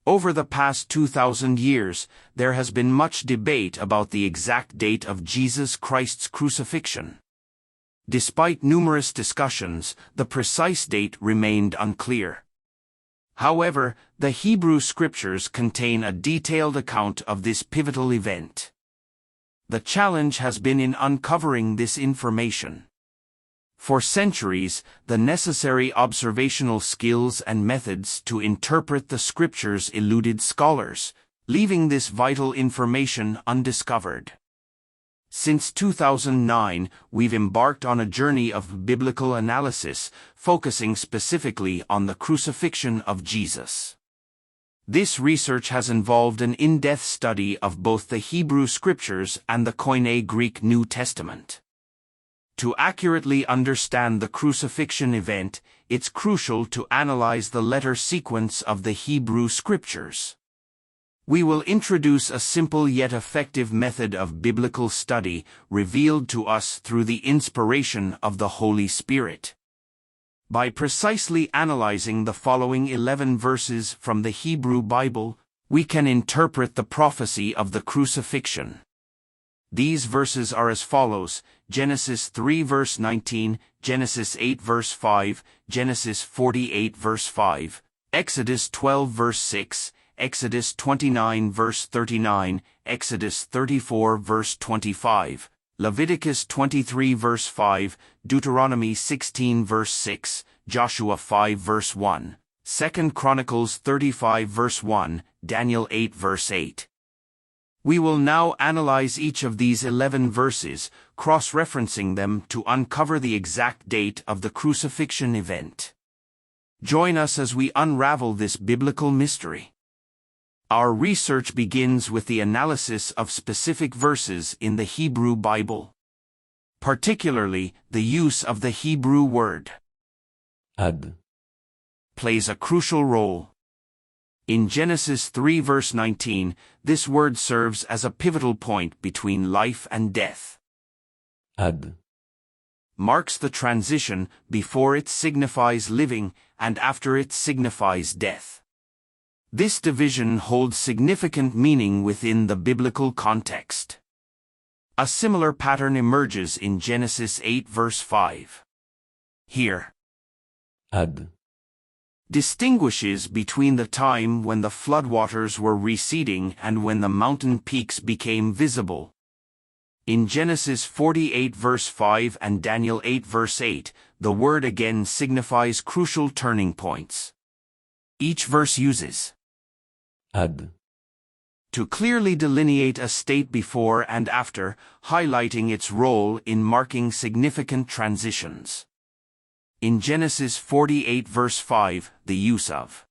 Over the past 2,000 years, there has been much debate about the exact date of Jesus Christ's crucifixion. Despite numerous discussions, the precise date remained unclear. However, the Hebrew Scriptures contain a detailed account of this pivotal event. The challenge has been in uncovering this information. For centuries, the necessary observational skills and methods to interpret the Scriptures eluded scholars, leaving this vital information undiscovered. Since 2009, we've embarked on a journey of biblical analysis, focusing specifically on the crucifixion of Jesus. This research has involved an in-depth study of both the Hebrew Scriptures and the Koine Greek New Testament. To accurately understand the crucifixion event, it's crucial to analyze the letter sequence of the Hebrew Scriptures. We will introduce a simple yet effective method of biblical study revealed to us through the inspiration of the Holy Spirit. By precisely analyzing the following 11 verses from the Hebrew Bible, we can interpret the prophecy of the crucifixion. These verses are as follows: Genesis 3 verse 19, Genesis 8 verse 5, Genesis 48 verse 5, Exodus 12 verse 6, Exodus 29 verse 39, Exodus 34 verse 25, Leviticus 23 verse 5, Deuteronomy 16 verse 6, Joshua 5 verse 1, 2 Chronicles 35 verse 1, Daniel 8 verse 8. We will now analyze each of these 11 verses, cross-referencing them to uncover the exact date of the crucifixion event. Join us as we unravel this biblical mystery. Our research begins with the analysis of specific verses in the Hebrew Bible. Particularly, the use of the Hebrew word ad plays a crucial role. In Genesis 3 verse 19, this word serves as a pivotal point between life and death. Ad marks the transition before it signifies living and after it signifies death. This division holds significant meaning within the biblical context. A similar pattern emerges in Genesis 8 verse 5. Here, ad distinguishes between the time when the floodwaters were receding and when the mountain peaks became visible. In Genesis 48 verse 5 and Daniel 8 verse 8, the word again signifies crucial turning points. Each verse uses ad to clearly delineate a state before and after, highlighting its role in marking significant transitions. In Genesis 48 verse 5, the use of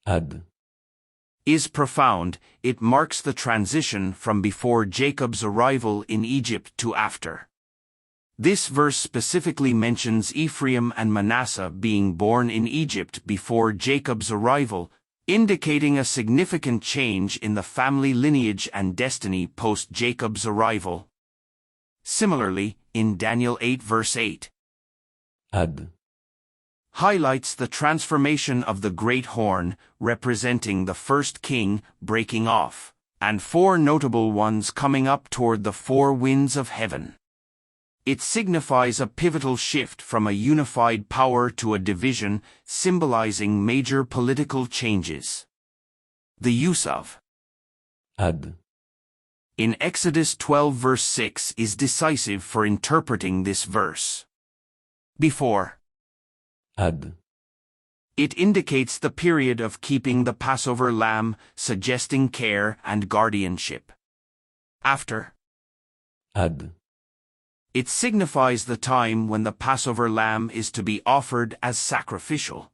ad is profound. It marks the transition from before Jacob's arrival in Egypt to after. This verse specifically mentions Ephraim and Manasseh being born in Egypt before Jacob's arrival, indicating a significant change in the family lineage and destiny post Jacob's arrival. Similarly, in Daniel 8 verse 8, ad highlights the transformation of the great horn, representing the first king breaking off, and four notable ones coming up toward the four winds of heaven. It signifies a pivotal shift from a unified power to a division, symbolizing major political changes. The use of ad in Exodus 12 verse 6 is decisive for interpreting this verse. Before ad it indicates the period of keeping the Passover lamb, suggesting care and guardianship. After ad it signifies the time when the Passover lamb is to be offered as sacrificial.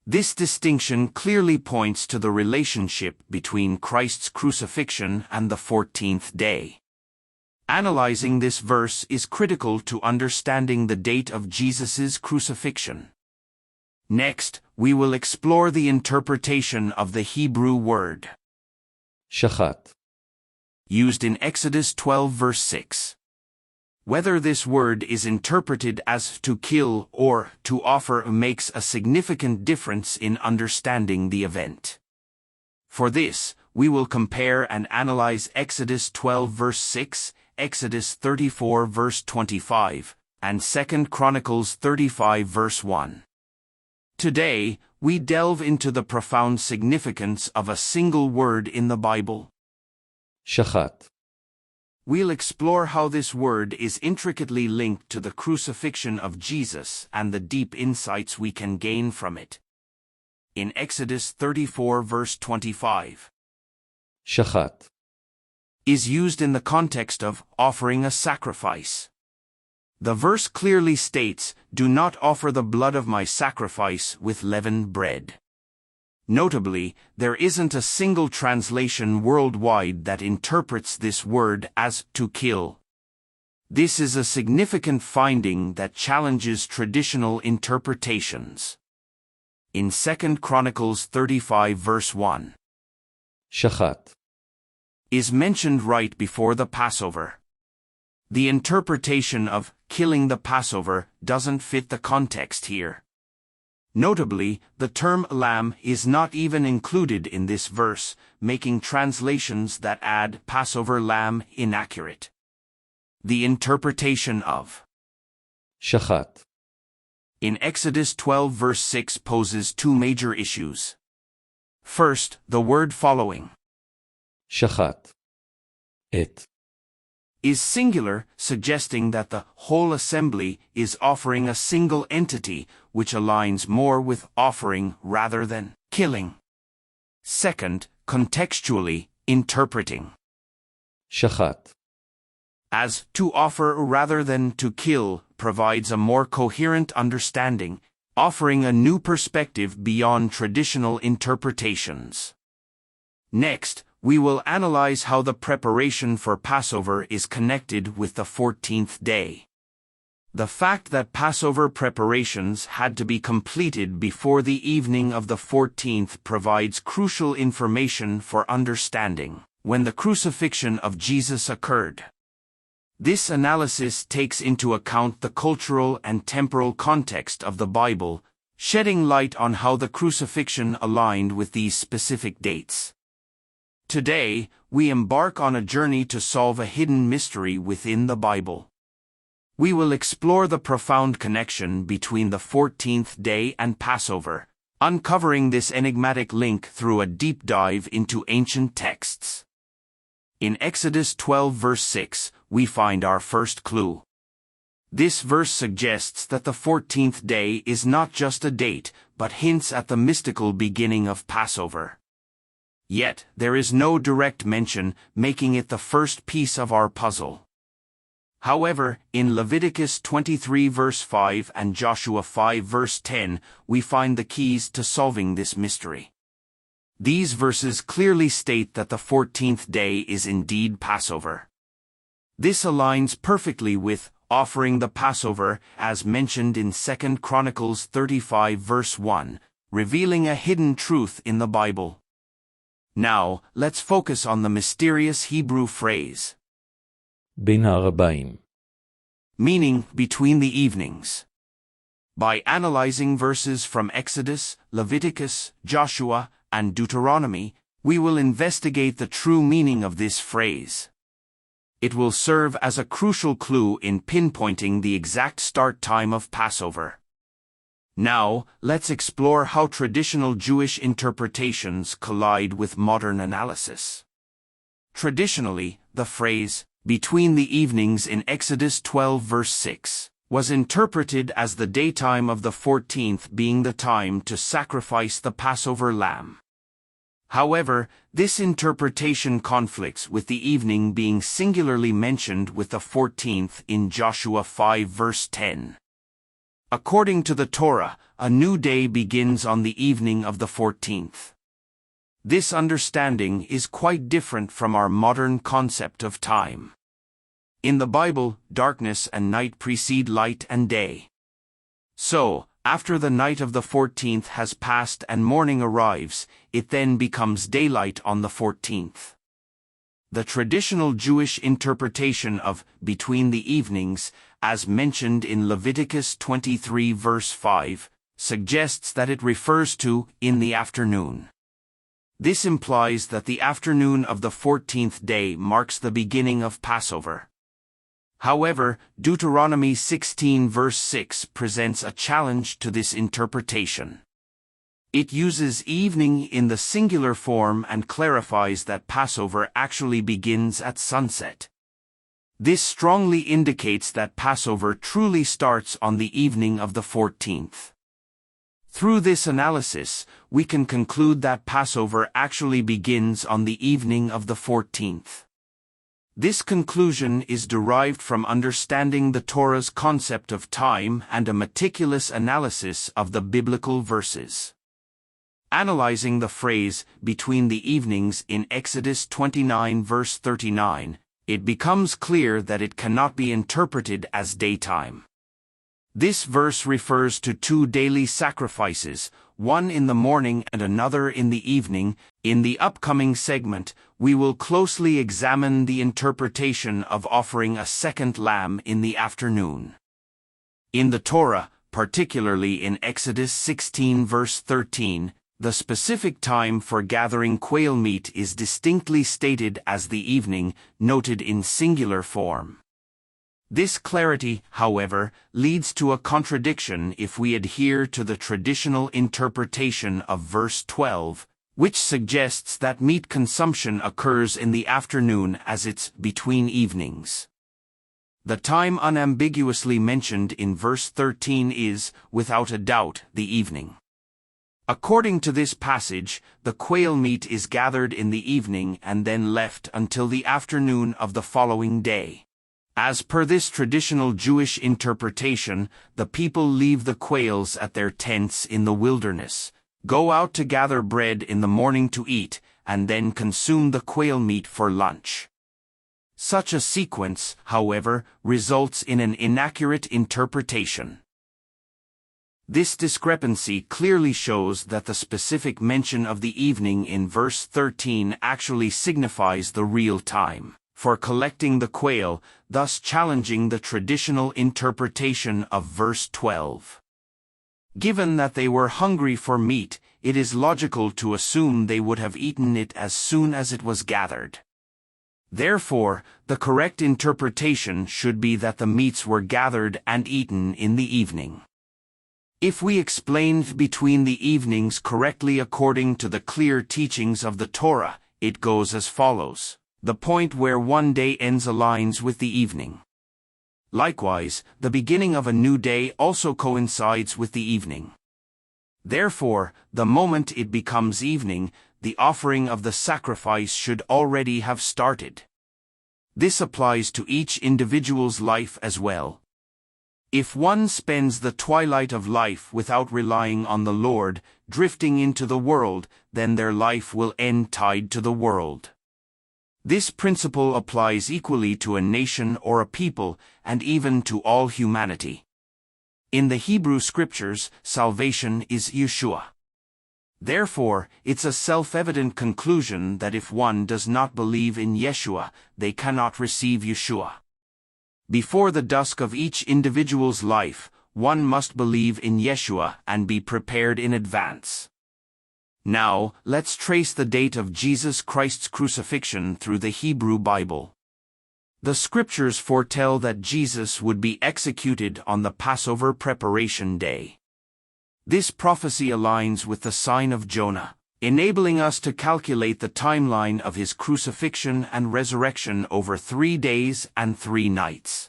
This distinction clearly points to the relationship between Christ's crucifixion and the 14th day. Analyzing this verse is critical to understanding the date of Jesus' crucifixion. Next, we will explore the interpretation of the Hebrew word shachat, used in Exodus 12 verse 6. Whether this word is interpreted as to kill or to offer makes a significant difference in understanding the event. For this, we will compare and analyze Exodus 12 verse 6, Exodus 34 verse 25, and 2 Chronicles 35 verse 1. Today, we delve into the profound significance of a single word in the Bible. shachat. We'll explore how this word is intricately linked to the crucifixion of Jesus and the deep insights we can gain from it. In Exodus 34 verse 25, shachat. is used in the context of offering a sacrifice. The verse clearly states, "Do not offer the blood of my sacrifice with leavened bread." Notably, there isn't a single translation worldwide that interprets this word as to kill. This is a significant finding that challenges traditional interpretations. In 2 Chronicles 35 verse 1, shachat. is mentioned right before the Passover. The interpretation of killing the Passover doesn't fit the context here. Notably, the term lamb is not even included in this verse, making translations that add Passover lamb inaccurate. The interpretation of shachat. in Exodus 12 verse 6 poses two major issues. First, the word following shachat. It. is singular, suggesting that the whole assembly is offering a single entity, which aligns more with offering rather than killing. Second, contextually, interpreting shachat. as to offer rather than to kill provides a more coherent understanding, offering a new perspective beyond traditional interpretations. Next, we will analyze how the preparation for Passover is connected with the 14th day. The fact that Passover preparations had to be completed before the evening of the 14th provides crucial information for understanding when the crucifixion of Jesus occurred. This analysis takes into account the cultural and temporal context of the Bible, shedding light on how the crucifixion aligned with these specific dates. Today, we embark on a journey to solve a hidden mystery within the Bible. We will explore the profound connection between the 14th day and Passover, uncovering this enigmatic link through a deep dive into ancient texts. In Exodus 12 verse 6, we find our first clue. This verse suggests that the 14th day is not just a date, but hints at the mystical beginning of Passover. Yet, there is no direct mention, making it the first piece of our puzzle. However, in Leviticus 23 verse 5 and Joshua 5 verse 10, we find the keys to solving this mystery. These verses clearly state that the 14th day is indeed Passover. This aligns perfectly with offering the Passover, as mentioned in 2 Chronicles 35 verse 1, revealing a hidden truth in the Bible. Now, let's focus on the mysterious Hebrew phrase, בין ha-arbayim. meaning between the evenings. By analyzing verses from Exodus, Leviticus, Joshua, and Deuteronomy, we will investigate the true meaning of this phrase. It will serve as a crucial clue in pinpointing the exact start time of Passover. Now, let's explore how traditional Jewish interpretations collide with modern analysis. Traditionally, the phrase, between the evenings in Exodus 12 verse 6, was interpreted as the daytime of the 14th being the time to sacrifice the Passover lamb. However, this interpretation conflicts with the evening being singularly mentioned with the 14th in Joshua 5 verse 10. According to the Torah, a new day begins on the evening of the 14th. This understanding is quite different from our modern concept of time. In the Bible, darkness and night precede light and day. So, after the night of the 14th has passed and morning arrives, it then becomes daylight on the 14th. The traditional Jewish interpretation of between the evenings, as mentioned in Leviticus 23 verse 5, suggests that it refers to in the afternoon. This implies that the afternoon of the 14th day marks the beginning of Passover. However, Deuteronomy 16 verse 6 presents a challenge to this interpretation. It uses evening in the singular form and clarifies that Passover actually begins at sunset. This strongly indicates that Passover truly starts on the evening of the 14th. Through this analysis, we can conclude that Passover actually begins on the evening of the 14th. This conclusion is derived from understanding the Torah's concept of time and a meticulous analysis of the biblical verses. Analyzing the phrase, between the evenings in Exodus 29 verse 39, it becomes clear that it cannot be interpreted as daytime. This verse refers to two daily sacrifices, one in the morning and another in the evening. In the upcoming segment, we will closely examine the interpretation of offering a second lamb in the afternoon. In the Torah, particularly in Exodus 16 verse 13, the specific time for gathering quail meat is distinctly stated as the evening, noted in singular form. This clarity, however, leads to a contradiction if we adhere to the traditional interpretation of verse 12, which suggests that meat consumption occurs in the afternoon as it's between evenings. The time unambiguously mentioned in verse 13 is, without a doubt, the evening. According to this passage, the quail meat is gathered in the evening and then left until the afternoon of the following day. As per this traditional Jewish interpretation, the people leave the quails at their tents in the wilderness, go out to gather bread in the morning to eat, and then consume the quail meat for lunch. Such a sequence, however, results in an inaccurate interpretation. This discrepancy clearly shows that the specific mention of the evening in verse 13 actually signifies the real time for collecting the quail, thus challenging the traditional interpretation of verse 12. Given that they were hungry for meat, it is logical to assume they would have eaten it as soon as it was gathered. Therefore, the correct interpretation should be that the meats were gathered and eaten in the evening. If we explained between the evenings correctly according to the clear teachings of the Torah, it goes as follows. The point where one day ends aligns with the evening. Likewise, the beginning of a new day also coincides with the evening. Therefore, the moment it becomes evening, the offering of the sacrifice should already have started. This applies to each individual's life as well. If one spends the twilight of life without relying on the Lord, drifting into the world, then their life will end tied to the world. This principle applies equally to a nation or a people, and even to all humanity. In the Hebrew Scriptures, salvation is Yeshua. Therefore, it's a self-evident conclusion that if one does not believe in Yeshua, they cannot receive Yeshua. Before the dusk of each individual's life, one must believe in Yeshua and be prepared in advance. Now, let's trace the date of Jesus Christ's crucifixion through the Hebrew Bible. The Scriptures foretell that Jesus would be executed on the Passover preparation day. This prophecy aligns with the sign of Jonah, enabling us to calculate the timeline of his crucifixion and resurrection over 3 days and 3 nights.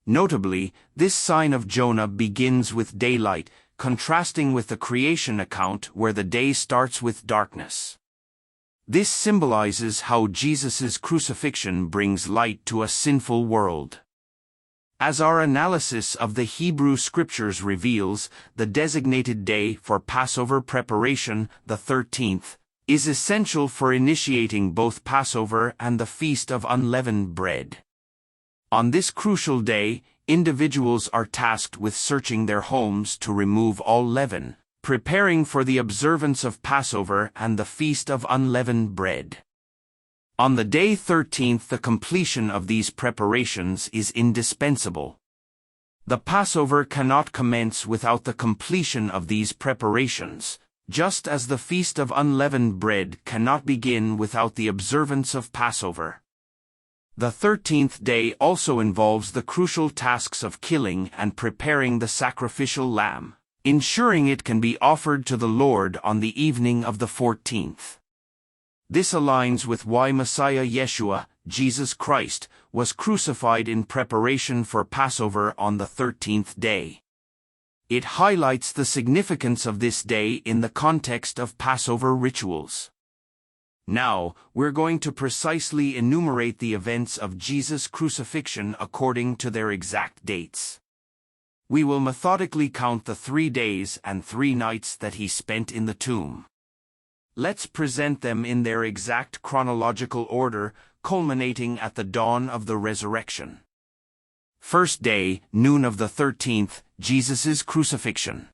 Notably, this sign of Jonah begins with daylight, contrasting with the creation account where the day starts with darkness. This symbolizes how Jesus' crucifixion brings light to a sinful world. As our analysis of the Hebrew Scriptures reveals, the designated day for Passover preparation, the 13th, is essential for initiating both Passover and the Feast of Unleavened Bread. On this crucial day, individuals are tasked with searching their homes to remove all leaven, preparing for the observance of Passover and the Feast of Unleavened Bread. On the day 13th, the completion of these preparations is indispensable. The Passover cannot commence without the completion of these preparations. Just as the Feast of Unleavened Bread cannot begin without the observance of Passover. The 13th day also involves the crucial tasks of killing and preparing the sacrificial lamb, ensuring it can be offered to the Lord on the evening of the 14th. This aligns with why Messiah Yeshua, Jesus Christ, was crucified in preparation for Passover on the 13th day. It highlights the significance of this day in the context of Passover rituals. Now, we're going to precisely enumerate the events of Jesus' crucifixion according to their exact dates. We will methodically count the 3 days and 3 nights that he spent in the tomb. Let's present them in their exact chronological order, culminating at the dawn of the resurrection. First day, noon of the 13th, Jesus' crucifixion.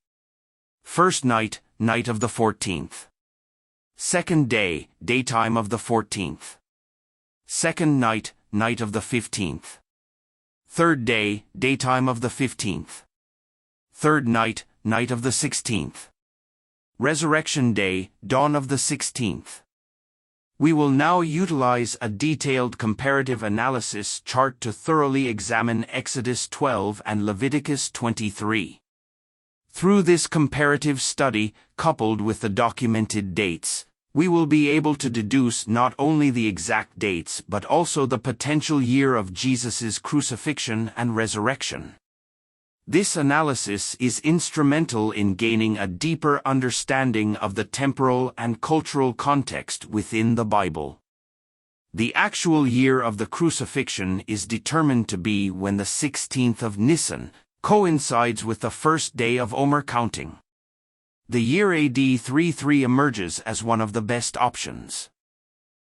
First night, night of the 14th. Second day, daytime of the 14th. Second night, night of the 15th. Third day, daytime of the 15th. Third night, night of the 16th. Resurrection day, dawn of the 16th. We will now utilize a detailed comparative analysis chart to thoroughly examine Exodus 12 and Leviticus 23. Through this comparative study, coupled with the documented dates, we will be able to deduce not only the exact dates but also the potential year of Jesus' crucifixion and resurrection. This analysis is instrumental in gaining a deeper understanding of the temporal and cultural context within the Bible. The actual year of the crucifixion is determined to be when the 16th of Nisan coincides with the first day of Omer counting. The year AD 33 emerges as one of the best options.